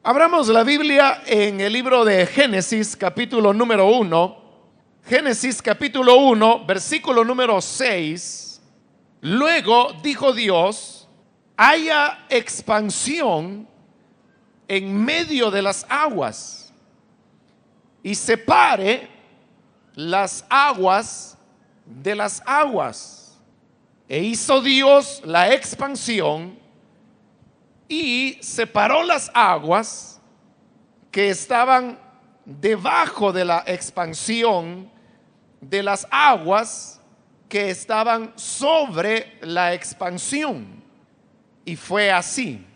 Abramos la Biblia en el libro de Génesis, capítulo número 1. Génesis, capítulo 1, versículo número 6. Luego dijo Dios: haya expansión en medio de las aguas y separe las aguas de las aguas. E hizo Dios la expansión y separó las aguas que estaban debajo de la expansión de las aguas que estaban sobre la expansión. Y fue así.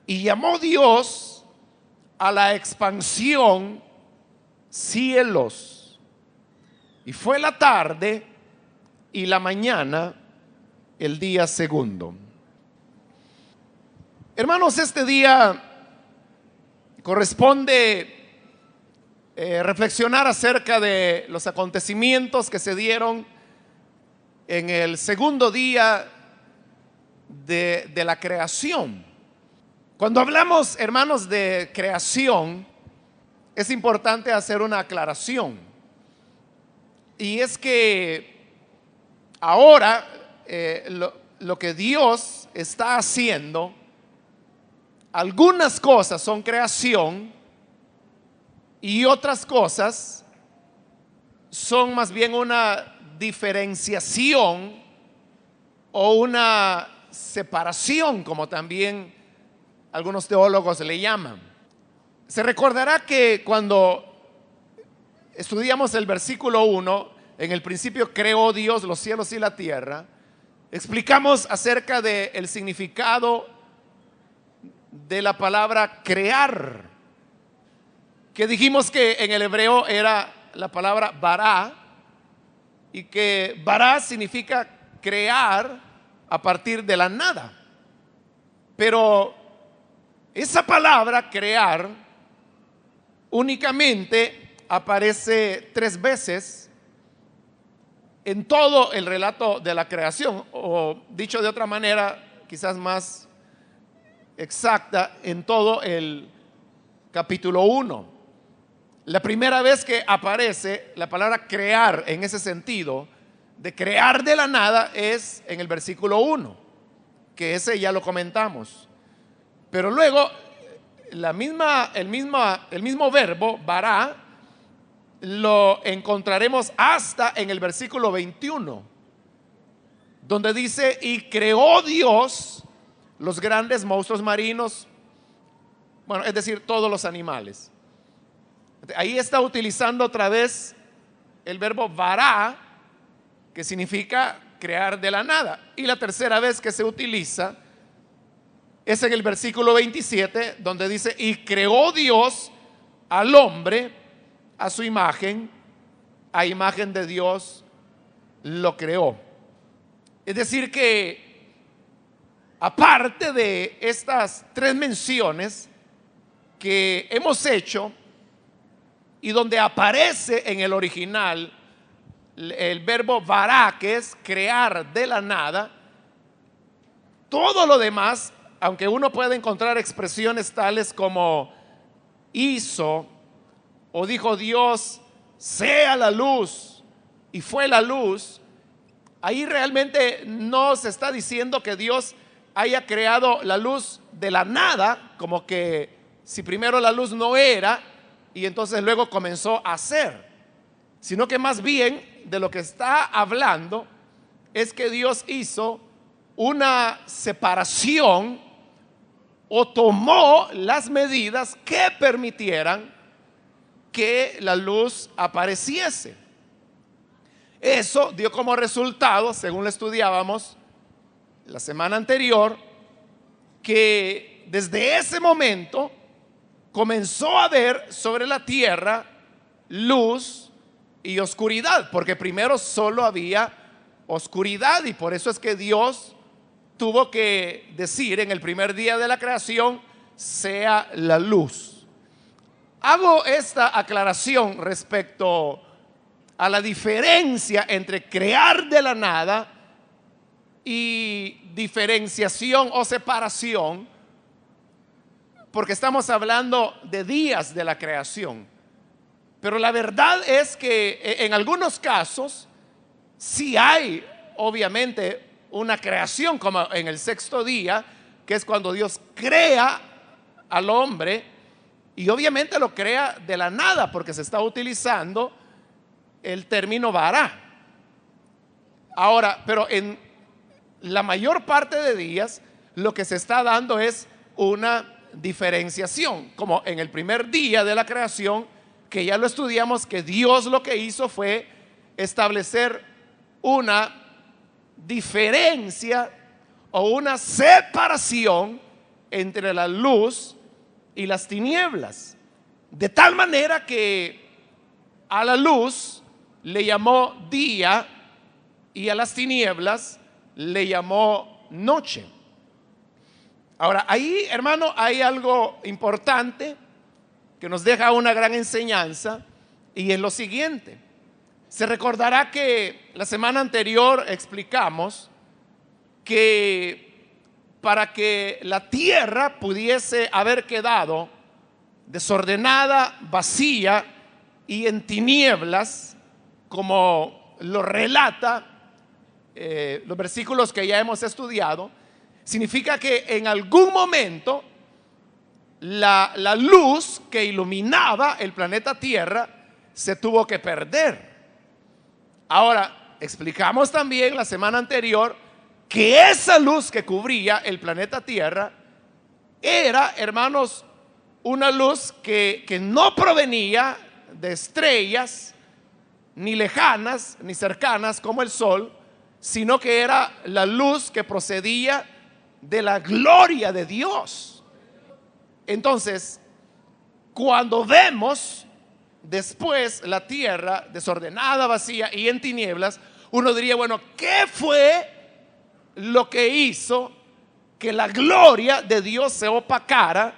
Y llamó Dios a la expansión cielos. Y fue la tarde y la mañana el día segundo. Hermanos, este día corresponde reflexionar acerca de los acontecimientos que se dieron en el segundo día de la creación. Cuando hablamos, hermanos, de creación, es importante hacer una aclaración. Y es que ahora lo que Dios está haciendo, algunas cosas son creación y otras cosas son más bien una diferenciación o una separación, como también algunos teólogos le llaman. Se recordará que cuando estudiamos el versículo 1, en el principio creó Dios los cielos y la tierra, explicamos acerca del significado de la palabra crear, que dijimos que en el hebreo era la palabra bará, y que bará significa crear a partir de la nada. Pero esa palabra crear únicamente aparece 3 veces en todo el relato de la creación, o dicho de otra manera, quizás más exacta, en todo el capítulo 1. La primera vez que aparece la palabra crear en ese sentido, de crear de la nada, es en el versículo 1, que ese ya lo comentamos. Pero luego el mismo verbo, bará, lo encontraremos hasta en el versículo 21, donde dice: y creó Dios los grandes monstruos marinos, bueno, es decir, todos los animales. Ahí está utilizando otra vez el verbo vará, que significa crear de la nada. Y la tercera vez que se utiliza es en el versículo 27, donde dice: y creó Dios al hombre a su imagen, a imagen de Dios lo creó. Es decir que, aparte de estas 3 menciones que hemos hecho y donde aparece en el original el verbo vará, que es crear de la nada, todo lo demás, aunque uno puede encontrar expresiones tales como hizo, o dijo Dios sea la luz y fue la luz, ahí realmente no se está diciendo que Dios haya creado la luz de la nada, como que si primero la luz no era y entonces luego comenzó a ser, sino que más bien de lo que está hablando es que Dios hizo una separación o tomó las medidas que permitieran que la luz apareciese. Eso dio como resultado, según lo estudiábamos la semana anterior, que desde ese momento comenzó a haber sobre la tierra luz y oscuridad, porque primero solo había oscuridad, y por eso es que Dios tuvo que decir en el primer día de la creación: sea la luz. Hago esta aclaración respecto a la diferencia entre crear de la nada y diferenciación o separación, porque estamos hablando de días de la creación. Pero la verdad es que en algunos casos sí hay, obviamente, una creación, como en el sexto día, que es cuando Dios crea al hombre, y obviamente lo crea de la nada, porque se está utilizando el término vará. Ahora, pero en la mayor parte de días, lo que se está dando es una diferenciación, como en el primer día de la creación, que ya lo estudiamos, que Dios lo que hizo fue establecer una diferencia o una separación entre la luz y las tinieblas, de tal manera que a la luz le llamó día y a las tinieblas le llamó noche. Ahora, ahí, hermano, hay algo importante que nos deja una gran enseñanza, y es lo siguiente. Se recordará que la semana anterior explicamos que para que la tierra pudiese haber quedado desordenada, vacía y en tinieblas, como lo relata los versículos que ya hemos estudiado, significa que en algún momento la luz que iluminaba el planeta Tierra se tuvo que perder. Ahora, explicamos también la semana anterior que esa luz que cubría el planeta Tierra era, hermanos, una luz que no provenía de estrellas, ni lejanas, ni cercanas como el sol, sino que era la luz que procedía de la gloria de Dios. Entonces, cuando vemos después la tierra desordenada, vacía y en tinieblas, uno diría, bueno, ¿qué fue lo que hizo que la gloria de Dios se opacara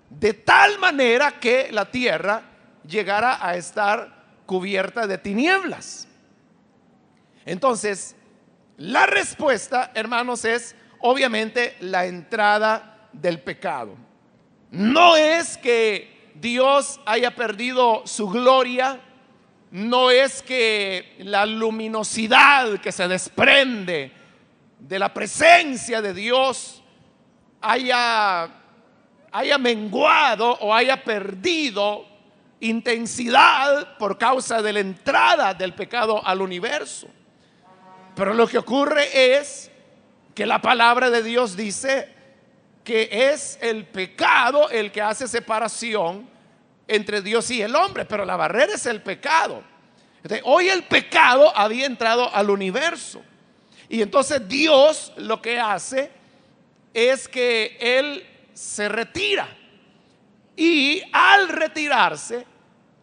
de tal manera que la tierra llegara a estar cubierta de tinieblas? Entonces, la respuesta, hermanos, es obviamente la entrada del pecado. No es que Dios haya perdido su gloria, no es que la luminosidad que se desprende de la presencia de Dios haya menguado o haya perdido intensidad por causa de la entrada del pecado al universo. Pero lo que ocurre es que la palabra de Dios dice que es el pecado el que hace separación entre Dios y el hombre, pero la barrera es el pecado. Entonces, hoy el pecado había entrado al universo, y entonces Dios lo que hace es que Él se retira, y al retirarse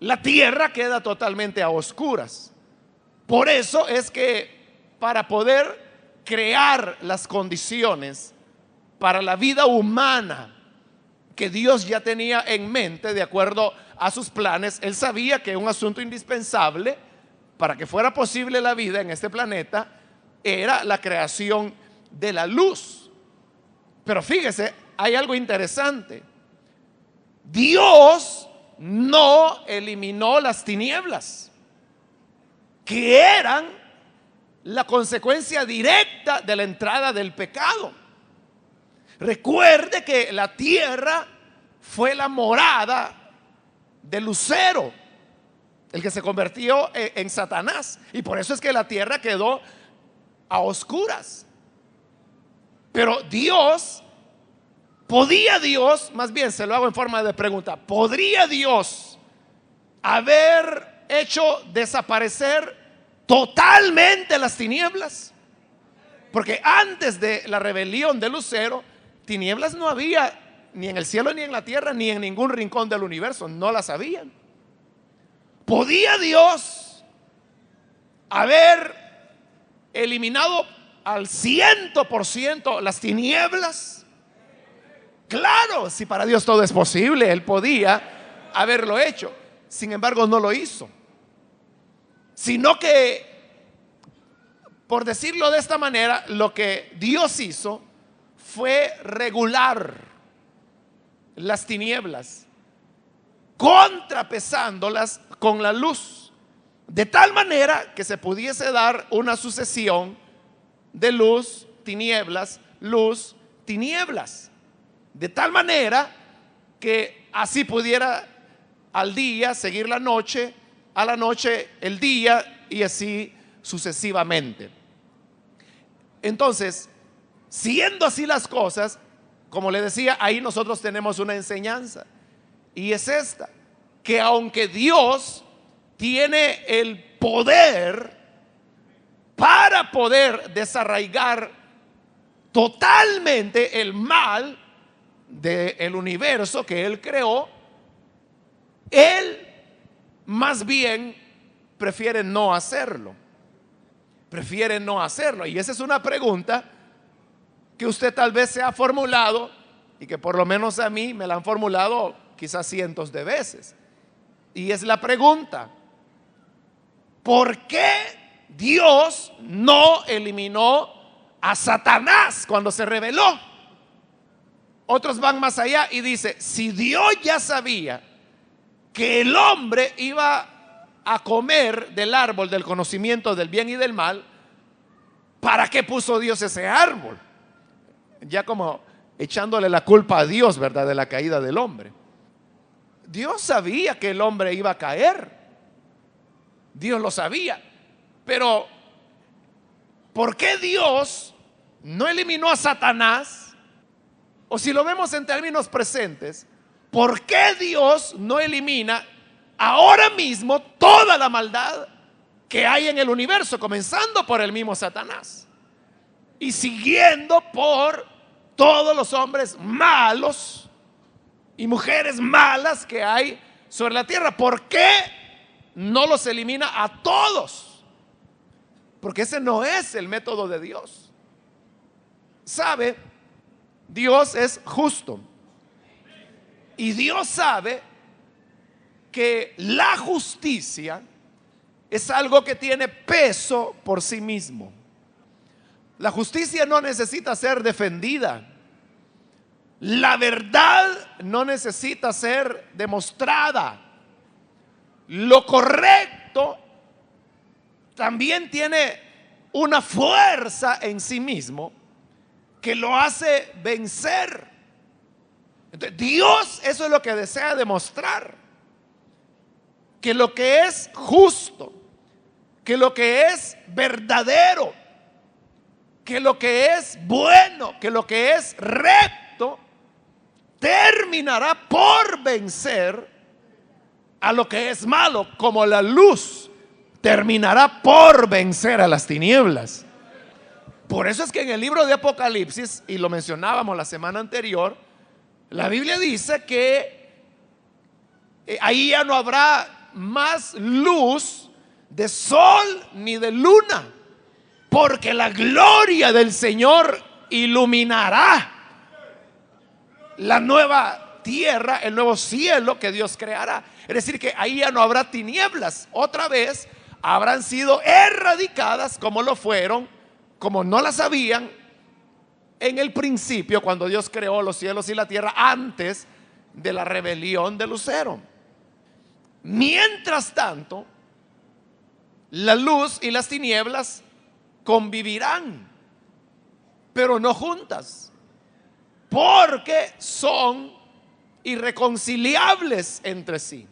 la tierra queda totalmente a oscuras. Por eso es que para poder crear las condiciones para la vida humana que Dios ya tenía en mente de acuerdo a sus planes, Él sabía que un asunto indispensable para que fuera posible la vida en este planeta era la creación de la luz. Pero fíjese, hay algo interesante. Dios no eliminó las tinieblas, que eran la consecuencia directa de la entrada del pecado. Recuerde que la tierra fue la morada de Lucero, el que se convirtió en Satanás, y por eso es que la tierra quedó a oscuras. Pero Dios, más bien se lo hago en forma de pregunta, ¿podría Dios haber hecho desaparecer totalmente las tinieblas? Porque antes de la rebelión de Lucero, tinieblas no había ni en el cielo, ni en la tierra, ni en ningún rincón del universo. No las habían. ¿Podía Dios haber eliminado al 100% las tinieblas? Claro, si para Dios todo es posible, Él podía haberlo hecho. Sin embargo, no lo hizo, sino que, por decirlo de esta manera, lo que Dios hizo fue regular las tinieblas, contrapesándolas con la luz, de tal manera que se pudiese dar una sucesión de luz, tinieblas, luz, tinieblas, de tal manera que así pudiera al día seguir la noche, a la noche el día, y así sucesivamente. Entonces, siendo así las cosas, como le decía, ahí nosotros tenemos una enseñanza, y es esta: que aunque Dios tiene el poder para poder desarraigar totalmente el mal del universo que Él creó, Él más bien prefiere no hacerlo. Prefiere no hacerlo. Y esa es una pregunta que usted tal vez se ha formulado, y que por lo menos a mí me la han formulado quizás cientos de veces. Y es la pregunta: ¿por qué Dios no eliminó a Satanás cuando se rebeló? Otros van más allá y dicen: si Dios ya sabía que el hombre iba a comer del árbol del conocimiento del bien y del mal, ¿para qué puso Dios ese árbol? Ya como echándole la culpa a Dios, ¿verdad?, de la caída del hombre. Dios sabía que el hombre iba a caer. Dios lo sabía. Pero ¿por qué Dios no eliminó a Satanás? O si lo vemos en términos presentes, ¿por qué Dios no elimina ahora mismo toda la maldad que hay en el universo, comenzando por el mismo Satanás y siguiendo por todos los hombres malos y mujeres malas que hay sobre la tierra? ¿Por qué no los elimina a todos? Porque ese no es el método de Dios. ¿Sabe? Dios es justo. Y Dios sabe que la justicia es algo que tiene peso por sí mismo. La justicia no necesita ser defendida. La verdad no necesita ser demostrada. Lo correcto también tiene una fuerza en sí mismo que lo hace vencer. Entonces, Dios, eso es lo que desea demostrar: que lo que es justo, que lo que es verdadero, que lo que es bueno, que lo que es recto, terminará por vencer a lo que es malo, como la luz terminará por vencer a las tinieblas. Por eso es que en el libro de Apocalipsis, y lo mencionábamos la semana anterior, la Biblia dice que ahí ya no habrá más luz de sol ni de luna, porque la gloria del Señor iluminará la nueva tierra, el nuevo cielo que Dios creará. Es decir, que ahí ya no habrá tinieblas. Otra vez habrán sido erradicadas, como lo fueron, como no las habían en el principio, cuando Dios creó los cielos y la tierra, antes de la rebelión de Lucero. Mientras tanto, la luz y las tinieblas convivirán, pero no juntas, porque son irreconciliables entre sí.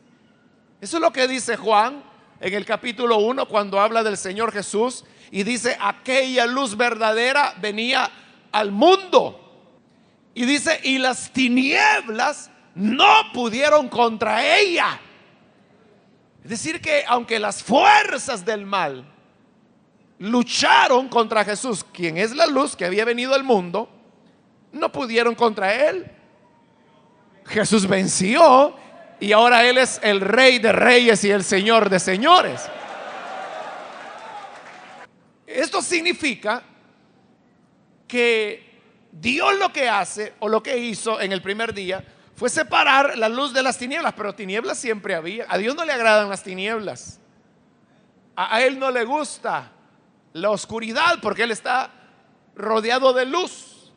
Eso es lo que dice Juan en el capítulo 1, cuando habla del Señor Jesús y dice: aquella luz verdadera venía al mundo, y dice: y las tinieblas no pudieron contra ella. Es decir, que aunque las fuerzas del mal lucharon contra Jesús, quien es la luz que había venido al mundo, no pudieron contra él. Jesús venció, y ahora Él es el Rey de Reyes y el Señor de Señores. Esto significa que Dios lo que hace, o lo que hizo en el primer día, fue separar la luz de las tinieblas. Pero tinieblas siempre había. A Dios no le agradan las tinieblas. A Él no le gusta la oscuridad, porque Él está rodeado de luz.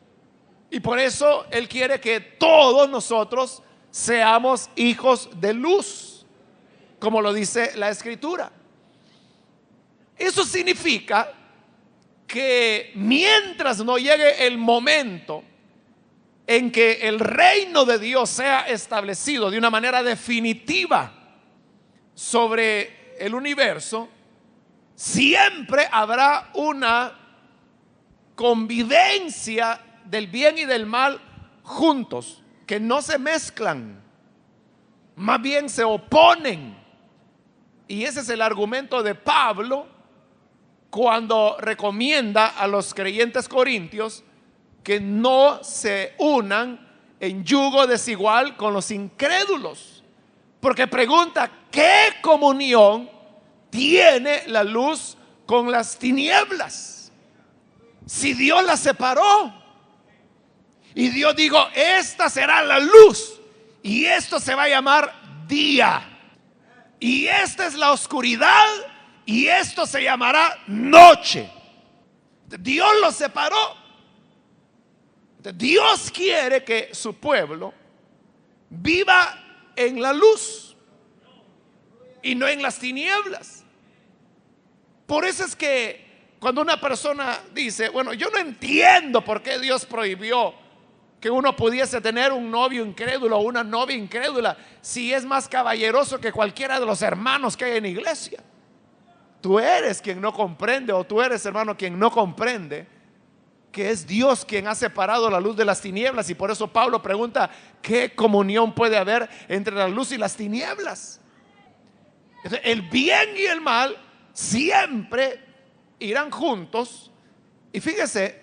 Y por eso Él quiere que todos nosotros seamos hijos de luz, como lo dice la Escritura. Eso significa que mientras no llegue el momento en que el reino de Dios sea establecido de una manera definitiva sobre el universo, siempre habrá una convivencia del bien y del mal juntos, que no se mezclan, más bien se oponen. Y ese es el argumento de Pablo cuando recomienda a los creyentes corintios que no se unan en yugo desigual con los incrédulos, porque pregunta: ¿qué comunión tiene la luz con las tinieblas? Si Dios las separó y Dios dijo: esta será la luz y esto se va a llamar día, y esta es la oscuridad y esto se llamará noche. Dios los separó. Dios quiere que su pueblo viva en la luz y no en las tinieblas. Por eso es que cuando una persona dice: bueno, yo no entiendo por qué Dios prohibió que uno pudiese tener un novio incrédulo o una novia incrédula, si es más caballeroso que cualquiera de los hermanos que hay en la iglesia. Tú eres quien no comprende, o tú eres, hermano, quien no comprende que es Dios quien ha separado la luz de las tinieblas. Y por eso Pablo pregunta: ¿qué comunión puede haber entre la luz y las tinieblas? Entonces, el bien y el mal siempre irán juntos. Y fíjese,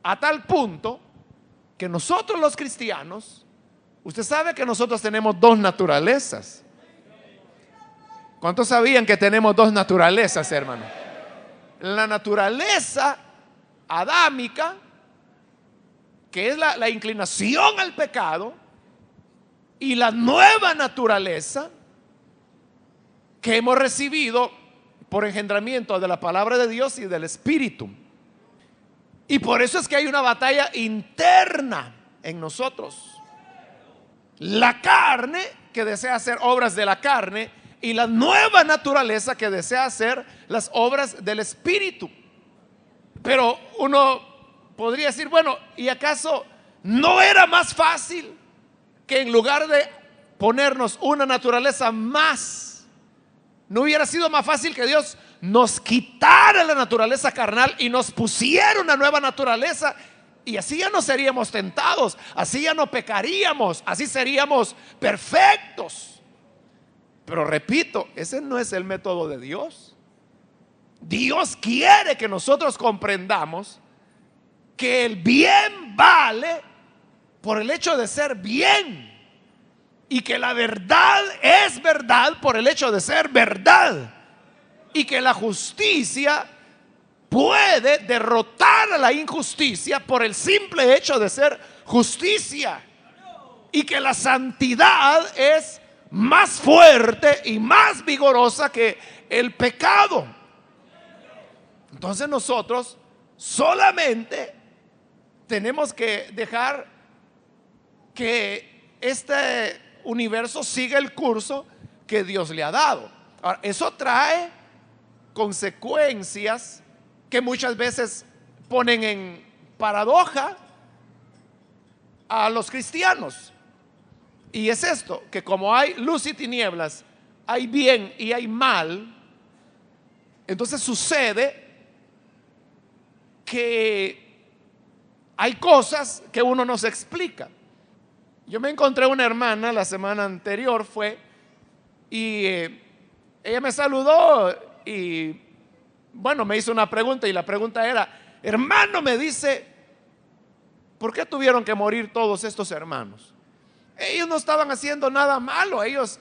a tal punto que nosotros los cristianos, usted sabe que nosotros tenemos dos naturalezas. ¿Cuántos sabían que tenemos dos naturalezas, hermano? La naturaleza adámica, que es la inclinación al pecado, y la nueva naturaleza que hemos recibido por engendramiento de la palabra de Dios y del Espíritu. Y por eso es que hay una batalla interna en nosotros: la carne, que desea hacer obras de la carne, y la nueva naturaleza, que desea hacer las obras del Espíritu. Pero uno podría decir: bueno, ¿y acaso no era más fácil que en lugar de ponernos una naturaleza más, no hubiera sido más fácil que Dios nos quitara la naturaleza carnal y nos pusiera una nueva naturaleza? Y así ya no seríamos tentados, así ya no pecaríamos, así seríamos perfectos. Pero repito, ese no es el método de Dios. Dios quiere que nosotros comprendamos que el bien vale por el hecho de ser bien, y que la verdad es verdad por el hecho de ser verdad, y que la justicia puede derrotar a la injusticia por el simple hecho de ser justicia, y que la santidad es más fuerte y más vigorosa que el pecado. Entonces nosotros solamente tenemos que dejar que este universo siga el curso que Dios le ha dado. Ahora, eso trae consecuencias que muchas veces ponen en paradoja a los cristianos. Y es esto, que como hay luz y tinieblas, hay bien y hay mal, entonces sucede que hay cosas que uno no se explica. Yo me encontré una hermana la semana anterior, y ella me saludó y bueno, me hizo una pregunta, y la pregunta era: hermano, me dice, ¿por qué tuvieron que morir todos estos hermanos? Ellos no estaban haciendo nada malo, ellos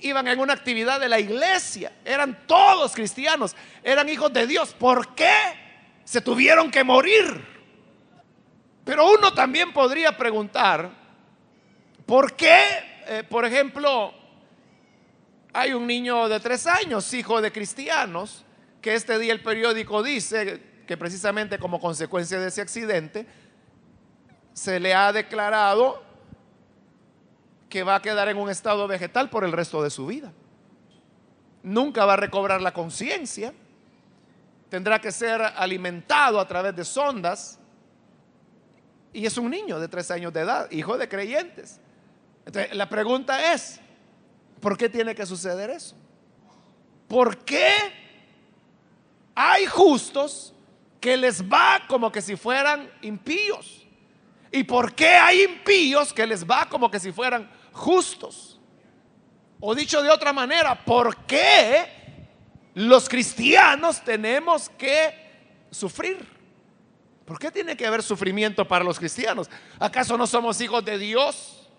iban en una actividad de la iglesia, eran todos cristianos, eran hijos de Dios. ¿Por qué se tuvieron que morir? Pero uno también podría preguntar: ¿por qué, por ejemplo, hay un niño de 3 años, hijo de cristianos, que este día el periódico dice que precisamente como consecuencia de ese accidente se le ha declarado que va a quedar en un estado vegetal por el resto de su vida. Nunca va a recobrar la conciencia. Tendrá que ser alimentado a través de sondas. Y es un niño de 3 años de edad, hijo de creyentes. Entonces, la pregunta es, ¿por qué tiene que suceder eso? ¿Por qué hay justos que les va como que si fueran impíos? ¿Y por qué hay impíos que les va como que si fueran justos? O dicho de otra manera, ¿por qué los cristianos tenemos que sufrir? ¿Por qué tiene que haber sufrimiento para los cristianos? ¿Acaso no somos hijos de Dios?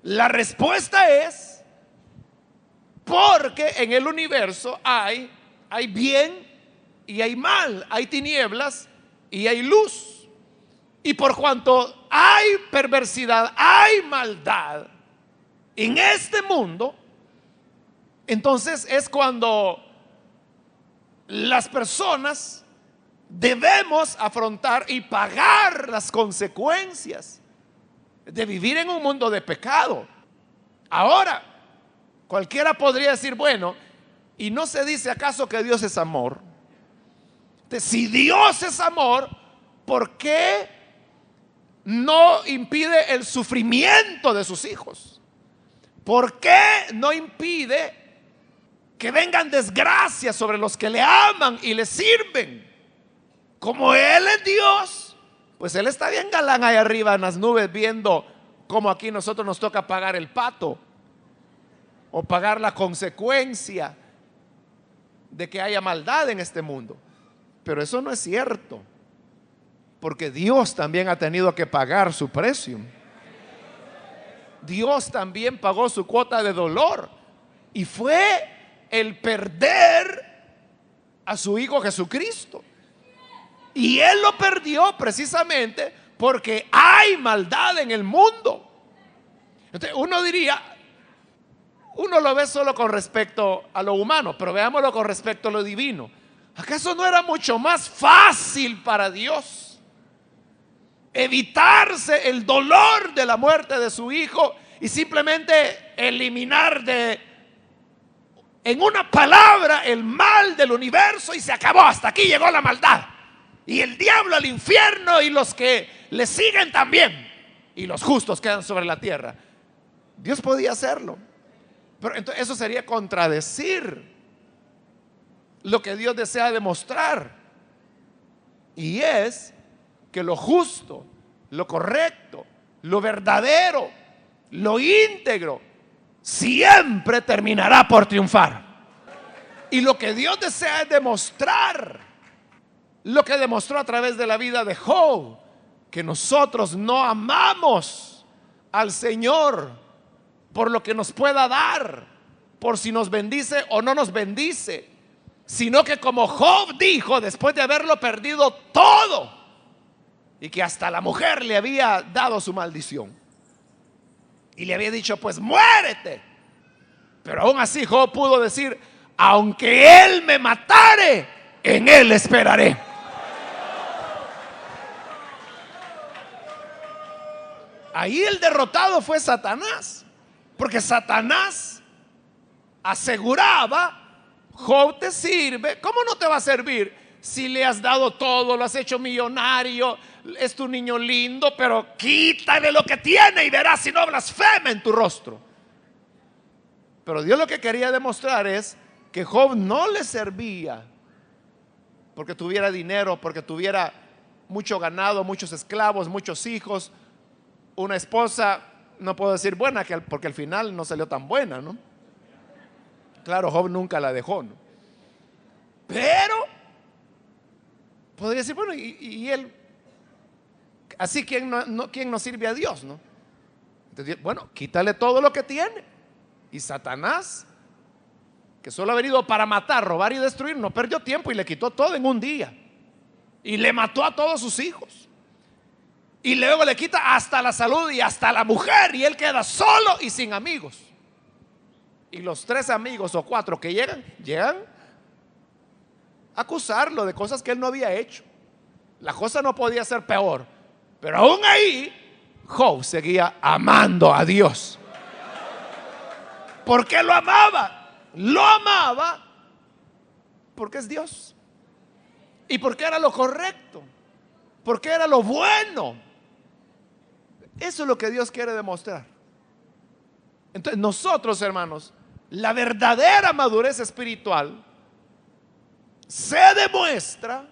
La respuesta es porque en el universo hay bien y hay mal, hay tinieblas y hay luz. Y por cuanto hay perversidad, hay maldad en este mundo, entonces es cuando las personas debemos afrontar y pagar las consecuencias de vivir en un mundo de pecado. Ahora, cualquiera podría decir, bueno, ¿y no se dice acaso que Dios es amor? Entonces, si Dios es amor, ¿por qué no impide el sufrimiento de sus hijos? ¿Por qué no impide que vengan desgracias sobre los que le aman y le sirven? Como Él es Dios, pues Él está bien galán ahí arriba en las nubes, viendo cómo aquí nosotros nos toca pagar el pato o pagar la consecuencia de que haya maldad en este mundo. Pero eso no es cierto, porque Dios también ha tenido que pagar su precio. Dios también pagó su cuota de dolor, y fue el perder a su Hijo Jesucristo. Y Él lo perdió precisamente porque hay maldad en el mundo. Entonces uno diría, uno lo ve solo con respecto a lo humano, pero veámoslo con respecto a lo divino. ¿Acaso no era mucho más fácil para Dios evitarse el dolor de la muerte de su Hijo y simplemente eliminar en una palabra el mal del universo y se acabó? Hasta aquí llegó la maldad. Y el diablo al infierno y los que le siguen también. Y los justos quedan sobre la tierra. Dios podía hacerlo. Pero entonces eso sería contradecir lo que Dios desea demostrar. Y es que lo justo, lo correcto, lo verdadero, lo íntegro, siempre terminará por triunfar. Y lo que Dios desea es demostrar lo que demostró a través de la vida de Job, que nosotros no amamos al Señor por lo que nos pueda dar, por si nos bendice o no nos bendice, sino que como Job dijo, después de haberlo perdido todo, y que hasta la mujer le había dado su maldición y le había dicho, pues muérete, pero aún así Job pudo decir, aunque él me matare, en él esperaré. Ahí el derrotado fue Satanás, porque Satanás aseguraba, Job te sirve. ¿Cómo no te va a servir si le has dado todo, lo has hecho millonario, es tu niño lindo? Pero quítale lo que tiene y verás si no blasfema en tu rostro. Pero Dios lo que quería demostrar es que Job no le servía porque tuviera dinero, porque tuviera mucho ganado, muchos esclavos, muchos hijos, una esposa, no puedo decir buena, porque al final no salió tan buena, ¿no? Claro, Job nunca la dejó, ¿no? Pero podría decir, bueno, y él, así ¿quién no sirve a Dios, no? Entonces, bueno, quítale todo lo que tiene. Y Satanás, que solo ha venido para matar, robar y destruir, no perdió tiempo y le quitó todo en un día. Y le mató a todos sus hijos. Y luego le quita hasta la salud y hasta la mujer, y él queda solo y sin amigos. Y los 3 amigos o 4 que llegan a acusarlo de cosas que él no había hecho. La cosa no podía ser peor. Pero aún ahí, Job seguía amando a Dios. ¿Por qué lo amaba? Lo amaba porque es Dios. Y porque era lo correcto. Porque era lo bueno. Eso es lo que Dios quiere demostrar. Entonces nosotros, hermanos, la verdadera madurez espiritual se demuestra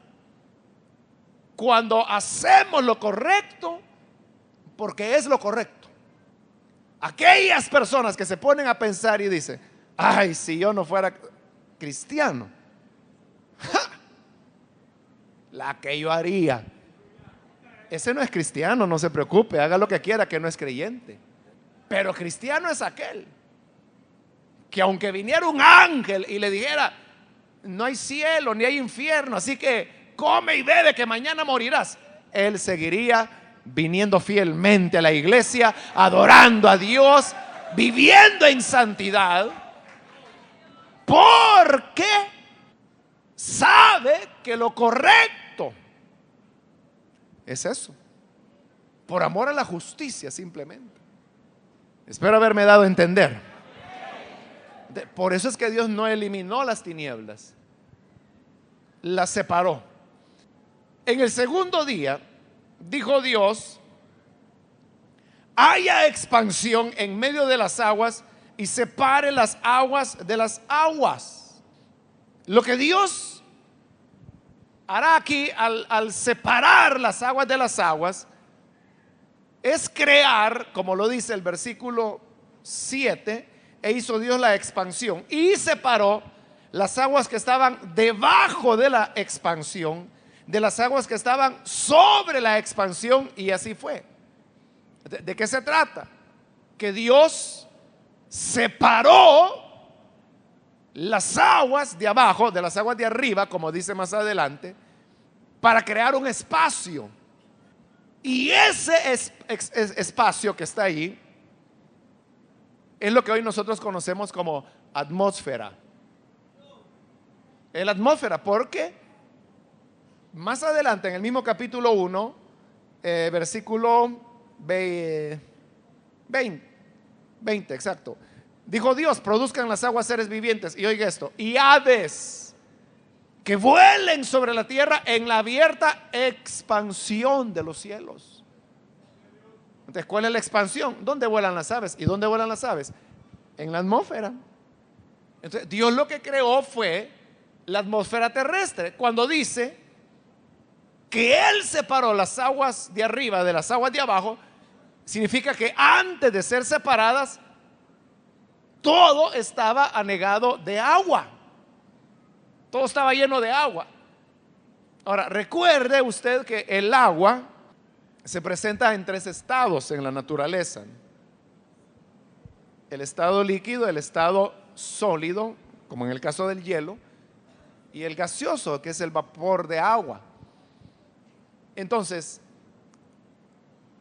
cuando hacemos lo correcto porque es lo correcto. Aquellas personas que se ponen a pensar y dicen: ay, si yo no fuera cristiano, ¡ja!, la que yo haría. Ese no es cristiano, no se preocupe, haga lo que quiera, que no es creyente. Pero cristiano es aquel que aunque viniera un ángel y le dijera: no hay cielo ni hay infierno, así que come y bebe que mañana morirás, él seguiría viniendo fielmente a la iglesia, adorando a Dios, viviendo en santidad, porque sabe que lo correcto es eso, por amor a la justicia simplemente. Espero haberme dado a entender. Por eso es que Dios no eliminó las tinieblas, las separó. En el segundo día dijo Dios: haya expansión en medio de las aguas y separe las aguas de las aguas. Lo que Dios hará aquí al separar las aguas de las aguas es crear, como lo dice el versículo 7, e hizo Dios la expansión y separó las aguas que estaban debajo de la expansión de las aguas que estaban sobre la expansión, y así fue. ¿De qué se trata? Que Dios separó las aguas de abajo de las aguas de arriba, como dice más adelante, para crear un espacio. Y ese espacio que está ahí es lo que hoy nosotros conocemos como atmósfera. La atmósfera, porque más adelante en el mismo capítulo 1, versículo 20, exacto, dijo Dios: produzcan las aguas seres vivientes, y oiga esto, y aves que vuelen sobre la tierra en la abierta expansión de los cielos. Entonces, ¿cuál es la expansión? ¿Dónde vuelan las aves? ¿Y dónde vuelan las aves? En la atmósfera. Entonces, Dios lo que creó fue la atmósfera terrestre. Cuando dice que Él separó las aguas de arriba de las aguas de abajo, significa que antes de ser separadas, todo estaba anegado de agua. Todo estaba lleno de agua. Ahora, recuerde usted que el agua se presenta en tres estados en la naturaleza: el estado líquido, el estado sólido, como en el caso del hielo, y el gaseoso, que es el vapor de agua. Entonces,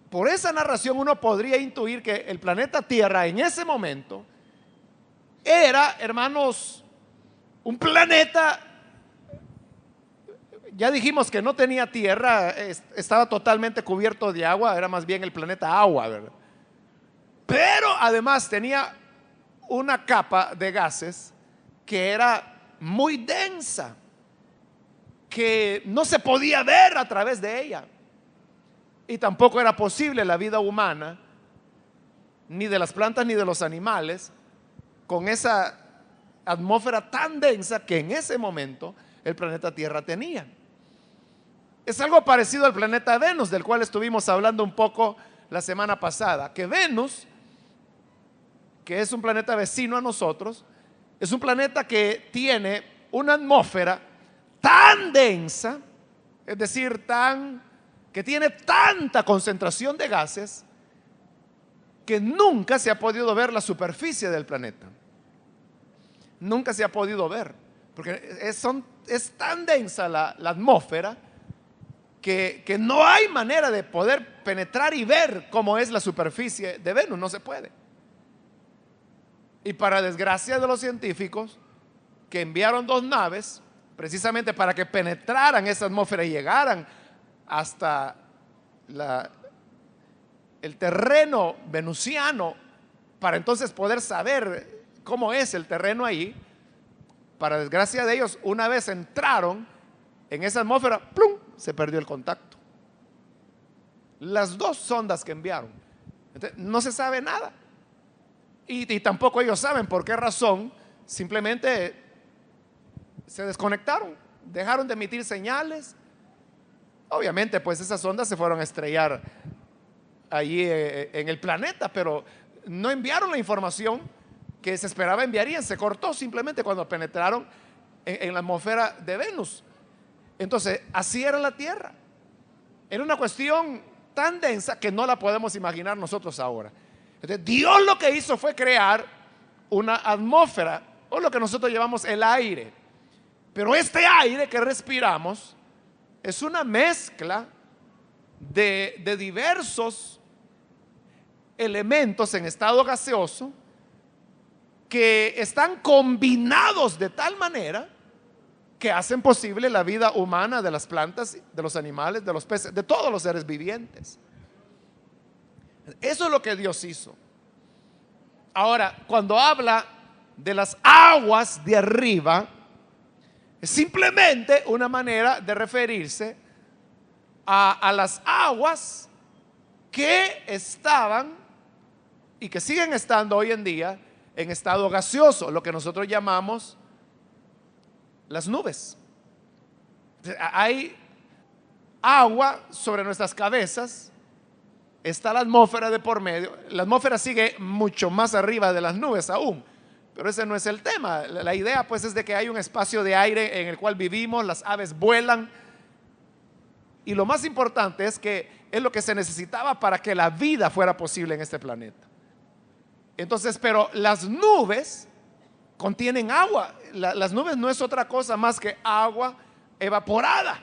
por esa narración uno podría intuir que el planeta Tierra en ese momento era, hermanos, un planeta, ya dijimos que no tenía tierra, estaba totalmente cubierto de agua, era más bien el planeta agua, ¿verdad? Pero además tenía una capa de gases que era muy densa, que no se podía ver a través de ella, y tampoco era posible la vida humana, ni de las plantas ni de los animales, con esa atmósfera tan densa que en ese momento el planeta Tierra tenía. Es algo parecido al planeta Venus, del cual estuvimos hablando un poco la semana pasada, que Venus, que es un planeta vecino a nosotros, es un planeta que tiene una atmósfera tan densa, es decir, que tiene tanta concentración de gases, que nunca se ha podido ver la superficie del planeta. Nunca se ha podido ver, porque es tan densa la atmósfera que no hay manera de poder penetrar y ver cómo es la superficie de Venus. No se puede. Y para desgracia de los científicos, que enviaron 2 naves precisamente para que penetraran esa atmósfera y llegaran hasta la- el terreno venusiano, para entonces poder saber cómo es el terreno ahí. Para desgracia de ellos, una vez entraron en esa atmósfera, ¡plum!, se perdió el contacto. Las dos sondas que enviaron. Entonces, no se sabe nada. Y tampoco ellos saben por qué razón. Simplemente se desconectaron, dejaron de emitir señales. Obviamente, pues esas ondas se fueron a estrellar allí en el planeta, pero no enviaron la información que se esperaba enviarían. Se cortó simplemente cuando penetraron en la atmósfera de Venus. Entonces, así era la Tierra. Era una cuestión tan densa que no la podemos imaginar nosotros ahora. Entonces, Dios lo que hizo fue crear una atmósfera, o lo que nosotros llamamos el aire. Pero este aire que respiramos es una mezcla de diversos elementos en estado gaseoso que están combinados de tal manera que hacen posible la vida humana, de las plantas, de los animales, de los peces, de todos los seres vivientes. Eso es lo que Dios hizo. Ahora, cuando habla de las aguas de arriba, es simplemente una manera de referirse a las aguas que estaban y que siguen estando hoy en día en estado gaseoso, lo que nosotros llamamos las nubes. Hay agua sobre nuestras cabezas, está la atmósfera de por medio. La atmósfera sigue mucho más arriba de las nubes aún, pero ese no es el tema. La idea pues es de que hay un espacio de aire en el cual vivimos, las aves vuelan, y lo más importante es que es lo que se necesitaba para que la vida fuera posible en este planeta. Entonces, pero las nubes contienen agua. Las nubes no es otra cosa más que agua evaporada.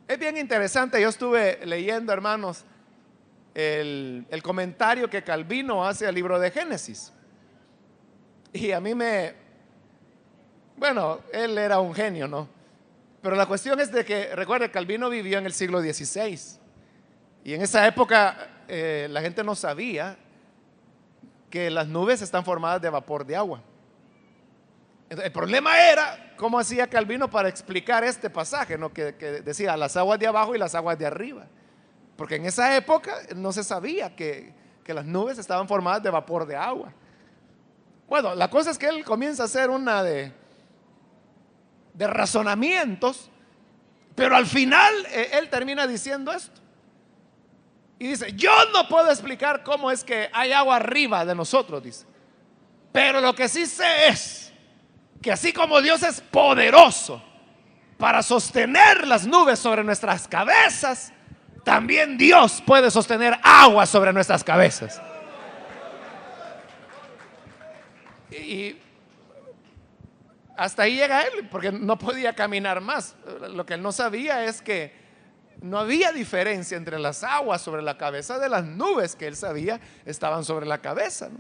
Es bien interesante. Yo estuve leyendo, hermanos, el comentario que Calvino hace al libro de Génesis. Y a mí bueno, él era un genio, ¿no? Pero la cuestión es de que, recuerde, Calvino vivió en el siglo XVI. Y en esa época la gente no sabía que las nubes están formadas de vapor de agua. El problema era cómo hacía Calvino para explicar este pasaje, ¿no? Que decía las aguas de abajo y las aguas de arriba. Porque en esa época no se sabía que las nubes estaban formadas de vapor de agua. Bueno, la cosa es que él comienza a hacer una de razonamientos, pero al final él termina diciendo esto. Y dice, yo no puedo explicar cómo es que hay agua arriba de nosotros, dice. Pero lo que sí sé es que así como Dios es poderoso para sostener las nubes sobre nuestras cabezas, también Dios puede sostener agua sobre nuestras cabezas. Y hasta ahí llega él, porque no podía caminar más. Lo que él no sabía es que no había diferencia entre las aguas sobre la cabeza de las nubes que él sabía estaban sobre la cabeza, ¿no?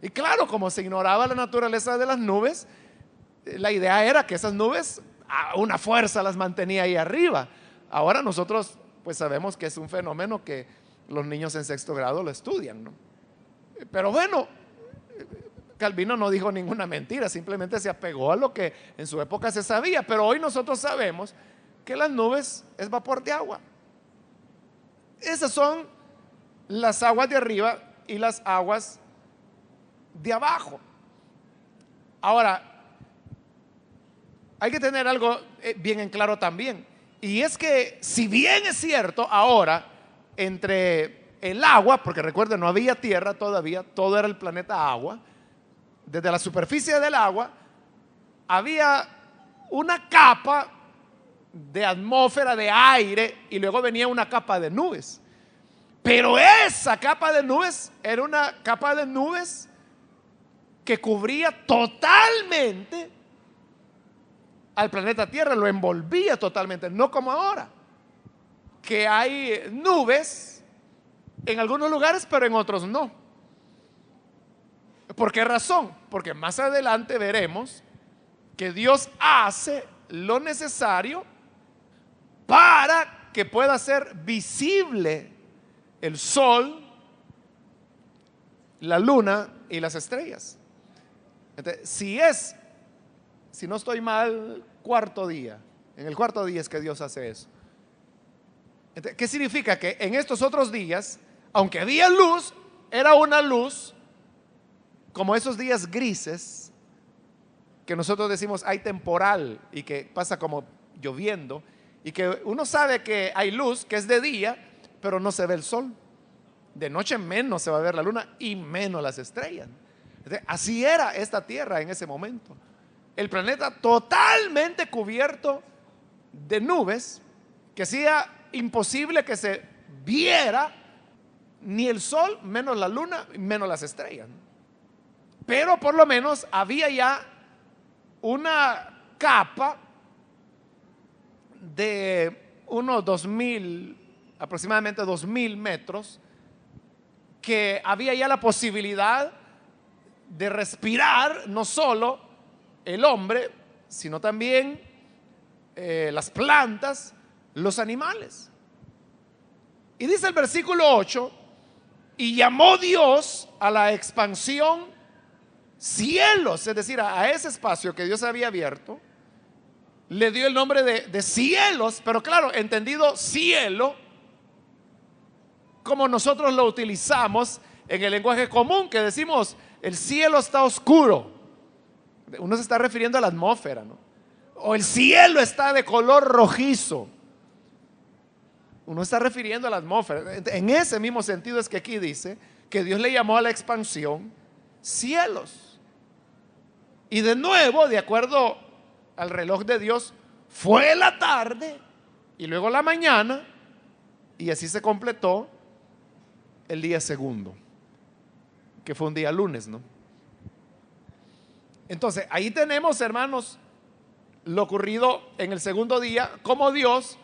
Y claro, como se ignoraba la naturaleza de las nubes, la idea era que esas nubes a una fuerza las mantenía ahí arriba. Ahora nosotros pues sabemos que es un fenómeno que los niños en sexto grado lo estudian, ¿no? Pero bueno, Calvino no dijo ninguna mentira, simplemente se apegó a lo que en su época se sabía. Pero hoy nosotros sabemos que las nubes es vapor de agua. Esas son las aguas de arriba y las aguas de abajo. Ahora, hay que tener algo bien en claro también. Y es que si bien es cierto ahora entre el agua, porque recuerden, no había tierra todavía, todo era el planeta agua. Desde la superficie del agua había una capa de atmósfera, de aire, y luego venía una capa de nubes. Pero esa capa de nubes era una capa de nubes que cubría totalmente al planeta Tierra, lo envolvía totalmente, no como ahora, que hay nubes en algunos lugares, pero en otros no. ¿Por qué razón? Porque más adelante veremos que Dios hace lo necesario para que pueda ser visible el sol, la luna y las estrellas. Entonces, si no estoy mal, cuarto día. En el cuarto día es que Dios hace eso. Entonces, ¿qué significa? Que en estos otros días, aunque había luz, era una luz como esos días grises que nosotros decimos hay temporal y que pasa como lloviendo, y que uno sabe que hay luz, que es de día, pero no se ve el sol. De noche menos se va a ver la luna y menos las estrellas. Entonces, así era esta tierra en ese momento. El planeta totalmente cubierto de nubes, que hacía imposible que se viera ni el sol, menos la luna, menos las estrellas. Pero por lo menos había ya una capa de unos 2000, aproximadamente 2000 metros, que había ya la posibilidad de respirar no solo el hombre, sino también las plantas, los animales. Y dice el versículo 8: y llamó Dios a la expansión cielos, es decir, a ese espacio que Dios había abierto, le dio el nombre de cielos, pero claro, entendido cielo como nosotros lo utilizamos en el lenguaje común, que decimos el cielo está oscuro. Uno se está refiriendo a la atmósfera, ¿no? O el cielo está de color rojizo. Uno está refiriendo a la atmósfera. En ese mismo sentido es que aquí dice que Dios le llamó a la expansión cielos. Y de nuevo, de acuerdo al reloj de Dios, fue la tarde y luego la mañana, y así se completó el día segundo, que fue un día lunes, ¿no? Entonces, ahí tenemos, hermanos, lo ocurrido en el segundo día, cómo Dios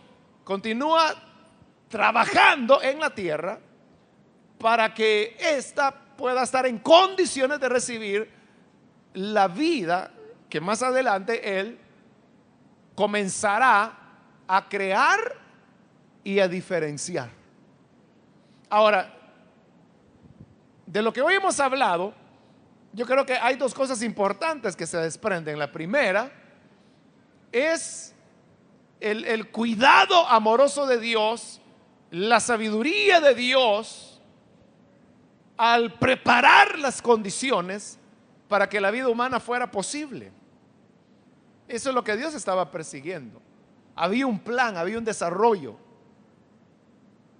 continúa trabajando en la tierra para que ésta pueda estar en condiciones de recibir la vida que más adelante Él comenzará a crear y a diferenciar. Ahora, de lo que hoy hemos hablado, yo creo que hay dos cosas importantes que se desprenden. La primera es el cuidado amoroso de Dios, la sabiduría de Dios al preparar las condiciones para que la vida humana fuera posible. Eso es lo que Dios estaba persiguiendo. Había un plan, había un desarrollo.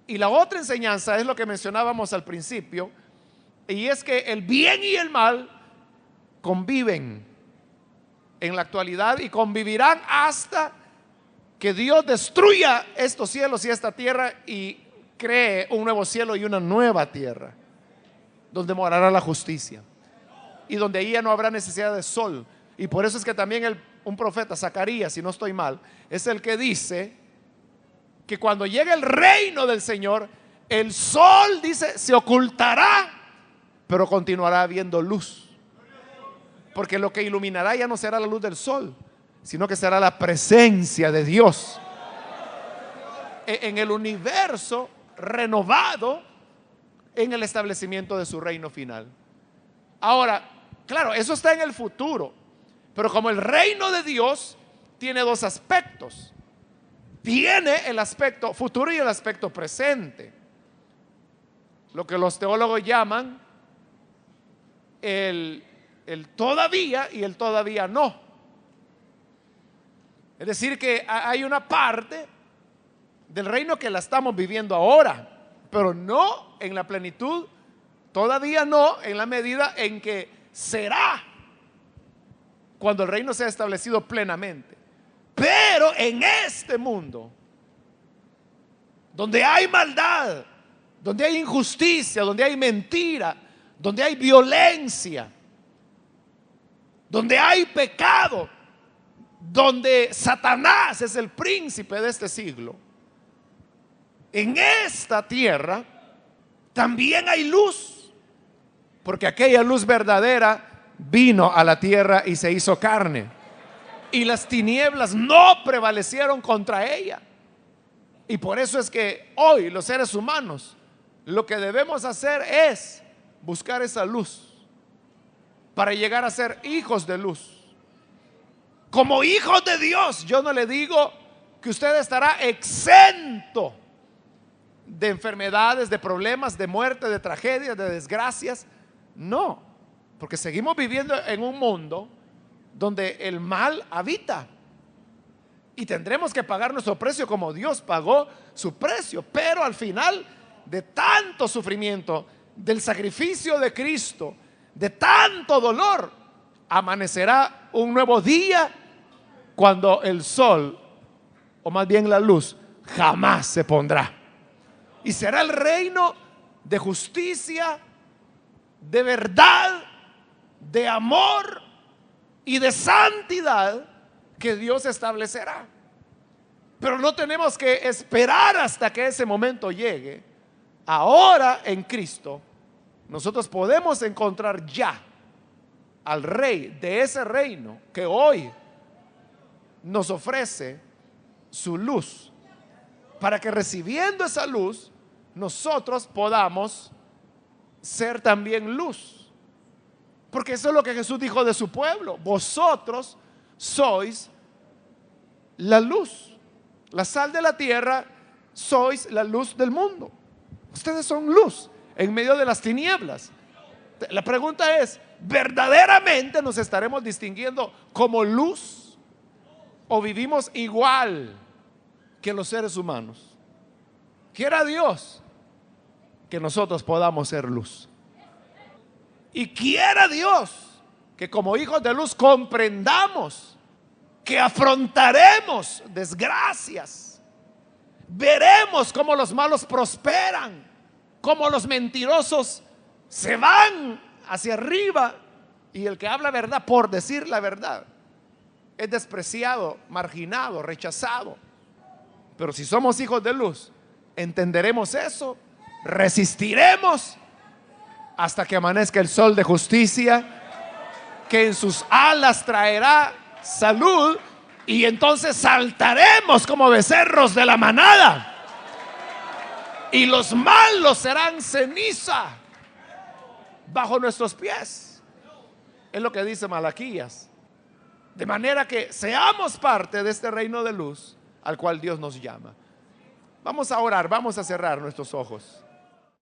Y la otra enseñanza es lo que mencionábamos al principio, y es que el bien y el mal conviven en la actualidad y convivirán hasta que Dios destruya estos cielos y esta tierra y cree un nuevo cielo y una nueva tierra donde morará la justicia y donde ahí ya no habrá necesidad de sol. Y por eso es que también un profeta, Zacarías, si no estoy mal, es el que dice que cuando llegue el reino del Señor, el sol, dice, se ocultará, pero continuará habiendo luz. Porque lo que iluminará ya no será la luz del sol, sino que será la presencia de Dios en el universo renovado, en el establecimiento de su reino final. Ahora, claro, eso está en el futuro, pero como el reino de Dios tiene dos aspectos: tiene el aspecto futuro y el aspecto presente, lo que los teólogos llaman el todavía y el todavía no. Es decir, que hay una parte del reino que la estamos viviendo ahora, pero no en la plenitud, todavía no en la medida en que será cuando el reino sea establecido plenamente. Pero en este mundo, donde hay maldad, donde hay injusticia, donde hay mentira, donde hay violencia, donde hay pecado, donde Satanás es el príncipe de este siglo, en esta tierra también hay luz, porque aquella luz verdadera vino a la tierra y se hizo carne, y las tinieblas no prevalecieron contra ella. Y por eso es que hoy los seres humanos lo que debemos hacer es buscar esa luz para llegar a ser hijos de luz. Como hijos de Dios, yo no le digo que usted estará exento de enfermedades, de problemas, de muerte, de tragedias, de desgracias. No, porque seguimos viviendo en un mundo donde el mal habita. Y tendremos que pagar nuestro precio como Dios pagó su precio. Pero al final de tanto sufrimiento, del sacrificio de Cristo, de tanto dolor, amanecerá un nuevo día cuando el sol, o más bien la luz, jamás se pondrá. Y será el reino de justicia, de verdad, de amor y de santidad que Dios establecerá. Pero no tenemos que esperar hasta que ese momento llegue. Ahora en Cristo nosotros podemos encontrar ya al Rey de ese reino que hoy nos ofrece su luz, para que recibiendo esa luz nosotros podamos ser también luz. Porque eso es lo que Jesús dijo de su pueblo: vosotros sois la luz, la sal de la tierra, sois la luz del mundo. Ustedes son luz en medio de las tinieblas. La pregunta es, ¿verdaderamente nos estaremos distinguiendo como luz o vivimos igual que los seres humanos? Quiera Dios que nosotros podamos ser luz. Y quiera Dios que como hijos de luz comprendamos que afrontaremos desgracias. Veremos cómo los malos prosperan, cómo los mentirosos se van hacia arriba, y el que habla verdad por decir la verdad es despreciado, marginado, rechazado. Pero si somos hijos de luz, entenderemos eso, resistiremos hasta que amanezca el sol de justicia, que en sus alas traerá salud, y entonces saltaremos como becerros de la manada, y los malos serán ceniza bajo nuestros pies. Es lo que dice Malaquías. De manera que seamos parte de este reino de luz al cual Dios nos llama. Vamos a orar, vamos a cerrar nuestros ojos.